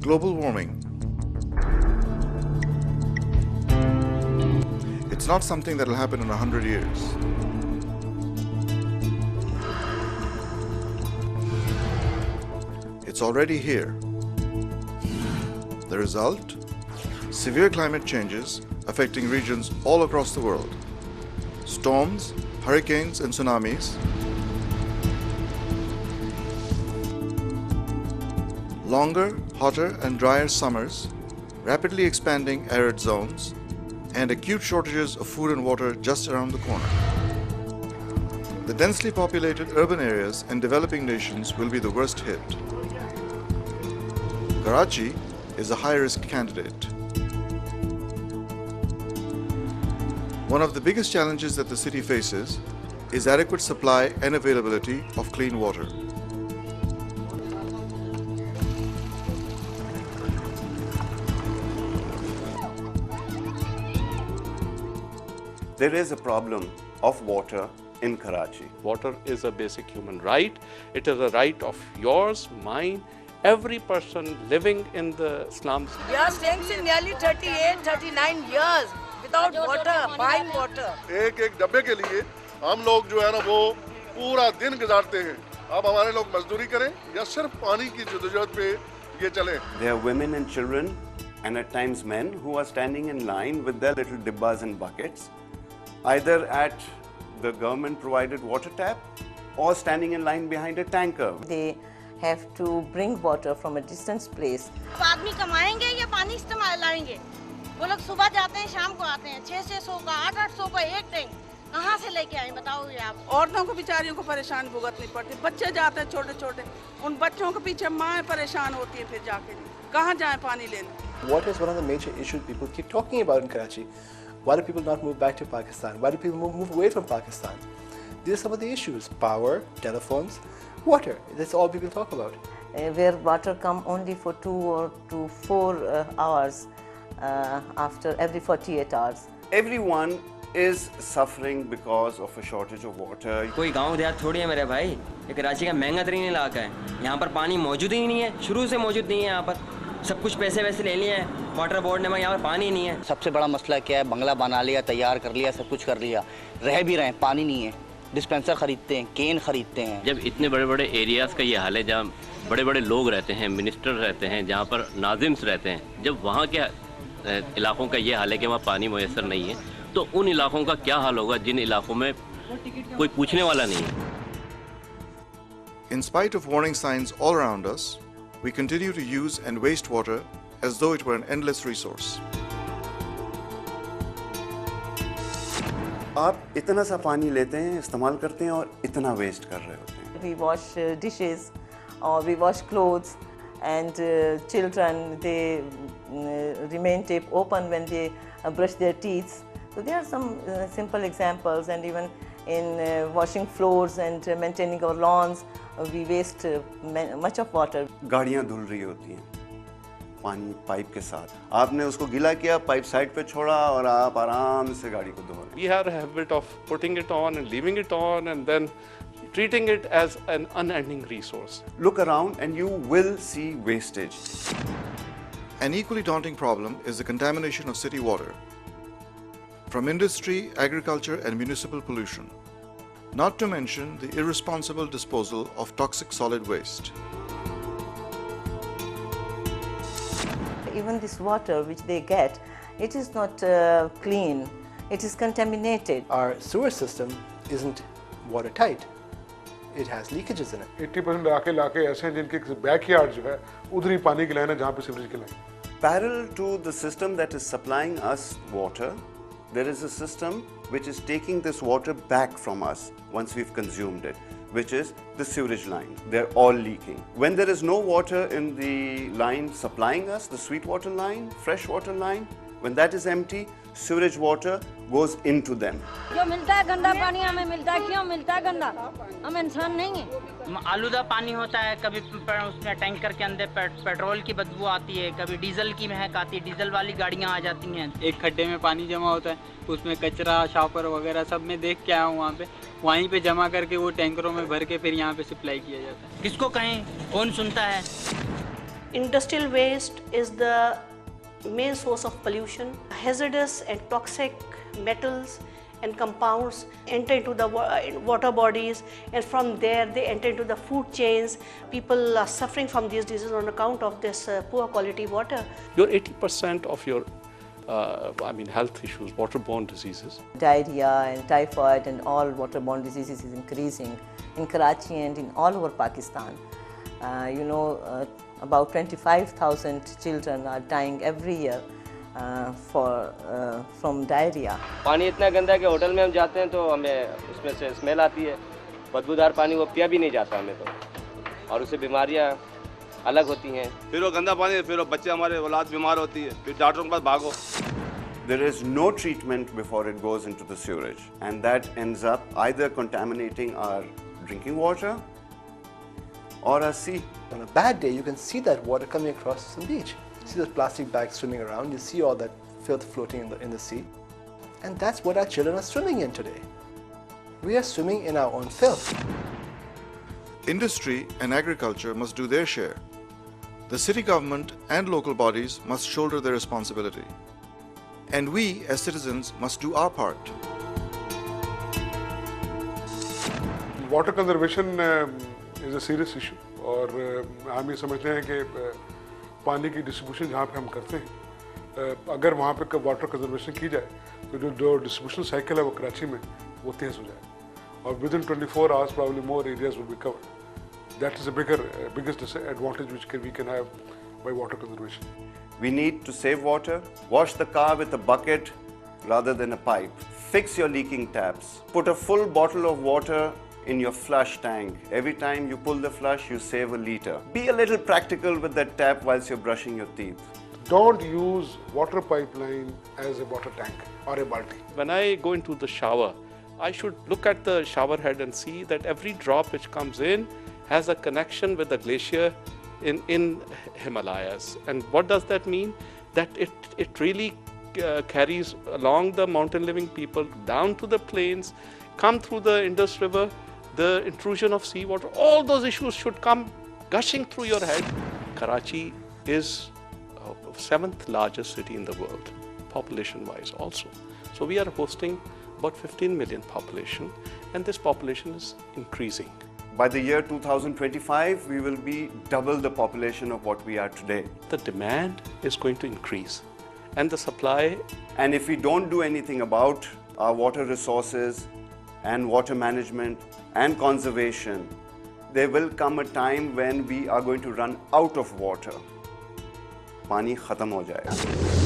Global warming. It's not something that will happen in 100 years. It's already here. The result? Severe climate changes affecting regions all across the world. Storms, hurricanes, and tsunamis. Longer, hotter, and drier summers, rapidly expanding arid zones, and acute shortages of food and water just around the corner. The densely populated urban areas and developing nations will be the worst hit. Karachi is a high-risk candidate. One of the biggest challenges that the city faces is adequate supply and availability of clean water. There is a problem of water in Karachi. Water is a basic human right. It is a right of yours, mine, every person living in the slums. We are staying since nearly 38, 39 years without water, buying water. एक एक डब्बे के लिए हम लोग जो है ना वो पूरा दिन गुजारते हैं. अब हमारे लोग मजदूरी करें या सिर्फ पानी की जरूरत पे ये चले. There are women and children and at times men who are standing in line with their little dibbas and buckets, either at the government provided water tap or standing in line behind a tanker. They have to bring water from a distant place. आदमी कमाएंगे या पानी इस्तेमाल लाएंगे? वो लोग सुबह जाते हैं, शाम को आते हैं. 600 का, 800 का एक टैंक कहाँ से लेके आए बताओ ये आप? औरतों को बेचारियों को परेशान भुगतनी पड़ती. बच्चे जाते हैं छोटे छोटे, उन बच्चों के पीछे माँ परेशान होती है. फिर जाके कहाँ जाए पानी लेने? Water is one of the major issues people keep talking about in Karachi. Why do people not move back to Pakistan? Why do people move away from Pakistan? These are some of the issues. Power, telephones, water. That's all people talk about. Where water come only for 2 or to 4 hours after every 48 hours. Everyone is suffering because of a shortage of water. कोई गांव देहात थोड़ी है मेरे भाई. ये कराची का महंगा तरीन इलाका है. यहाँ पर पानी मौजूद ही नहीं है. शुरू से मौजूद नहीं है यहाँ पर. सब कुछ पैसे वैसे ले लिए हैं. वाटर बोर्ड ने यहाँ पर पानी नहीं है. सबसे बड़ा मसला क्या है? बंगला बना लिया, तैयार कर लिया, सब कुछ कर लिया, रह भी रहे हैं, पानी नहीं है. डिस्पेंसर खरीदते हैं, केन खरीदते हैं. जब इतने बड़े बड़े एरियाज़ का ये हाल है जहाँ बड़े बड़े लोग रहते हैं, मिनिस्टर रहते हैं, जहाँ पर नाजिम्स रहते हैं, जब वहाँ के इलाकों का ये हाल है कि वहाँ पानी मुयस्सर नहीं है, तो उन इलाकों का क्या हाल होगा जिन इलाकों में कोई पूछने वाला नहीं है. In spite of warning signs all around us, we continue to use and waste water as though it were an endless resource. आप इतना सा पानी लेते हैं, इस्तेमाल करते हैं और इतना वेस्ट कर रहे होते हैं. We wash dishes or we wash clothes, and children, they remain tape open when they brush their teeth. So there are some simple examples, and even in washing floors and maintaining our lawns, we waste much of water. गाड़ियाँ धुल रही होती हैं पानी pipe के साथ. आपने उसको गीला किया, पाइप साइड पे छोड़ा और आप आराम से गाड़ी को धो रहे हैं. We have a habit of putting it on and leaving it on and then treating it as an unending resource. Look around and you will see wastage. An equally daunting problem is the contamination of city water from industry, agriculture, and municipal pollution, not to mention the irresponsible disposal of toxic solid waste. Even this water which they get, it is not clean, it is contaminated. Our sewer system isn't watertight. It has leakages in it. 80% इलाके ऐसे हैं जिनके backyard जो है उधर ही पानी की line है जहाँ पे सीवरेज की line. Parallel to the system that is supplying us water, there is a system which is taking this water back from us once we've consumed it, which is the sewerage line. They're all leaking. When there is no water in the line supplying us, the sweet water line, fresh water line, When that is empty, sewage water goes into them. जो मिलता है गंदा पानी हमें मिलता है, क्यों मिलता है गंदा? हम इंसान नहीं हैं। आलूदा पानी होता है, कभी उसमें टैंकर के अंदर पेट्रोल की बदबू आती है, कभी डीजल की महक आती है, डीजल वाली गाड़ियाँ आ जाती हैं। एक खड्डे में पानी जमा होता है, उसमें कचरा शापर वगैरह सब मैं देख के आया हूँ वहाँ पे, वहीं पे जमा करके वो टैंकरों में भर के फिर यहाँ पे सप्लाई किया जाता है। किसको कहें, कौन सुनता है? Industrial waste is the main source of pollution. Hazardous and toxic metals and compounds enter into the water bodies, and from there they enter into the food chains. People are suffering from these diseases on account of this poor quality water. Your 80% of your health issues, waterborne diseases. Diarrhea and typhoid and all waterborne diseases is increasing in Karachi and in all over Pakistan. About 25,000 children are dying every year from diarrhea. पानी इतना गंदा है कि hotel में हम जाते हैं तो हमें उसमें से स्मेल आती है, बदबूदार पानी वो पिया भी नहीं जाता हमें तो, और उससे बीमारियां अलग होती हैं। फिर वो गंदा पानी, फिर वो बच्चे हमारे औलाद बीमार होती है, फिर डॉक्टरों के पास भागो। There is no treatment before it goes into the sewerage, and that ends up either contaminating our drinking water or our sea. On a bad day, you can see that water coming across the beach. You see those plastic bags swimming around, you see all that filth floating in the sea. And that's what our children are swimming in today. We are swimming in our own filth. Industry and agriculture must do their share. The city government and local bodies must shoulder their responsibility. And we, as citizens, must do our part. Water conservation is a serious issue. और हम ये समझते हैं कि पानी की distribution जहाँ पे हम करते हैं, अगर वहाँ पे वाटर कंजर्वेशन की जाए तो जो डिस्ट्रीब्यूशन साइकिल है वो कराची में वो तेज़ हो जाए, और with in 24 hours probably more areas will be covered. That is the biggest advantage which we can have by water conservation. We need to save water. Wash the car with a bucket rather than a pipe. Fix your leaking taps. Put a full bottle of water in your flush tank. Every time you pull the flush, you save a liter. Be a little practical with that tap whilst you're brushing your teeth. Don't use water pipeline as a water tank or a balti. When I go into the shower, I should look at the shower head and see that every drop which comes in has a connection with the glacier in Himalayas. And what does that mean? That it really carries along the mountain living people down to the plains, come through the Indus River, the intrusion of seawater, all those issues should come gushing through your head. Karachi is the 7th largest city in the world, population-wise also. So we are hosting about 15 million population, and this population is increasing. By the year 2025, we will be double the population of what we are today. The demand is going to increase, and the supply. And if we don't do anything about our water resources and water management and conservation, there will come a time when we are going to run out of water. पानी खत्म हो जाएगा.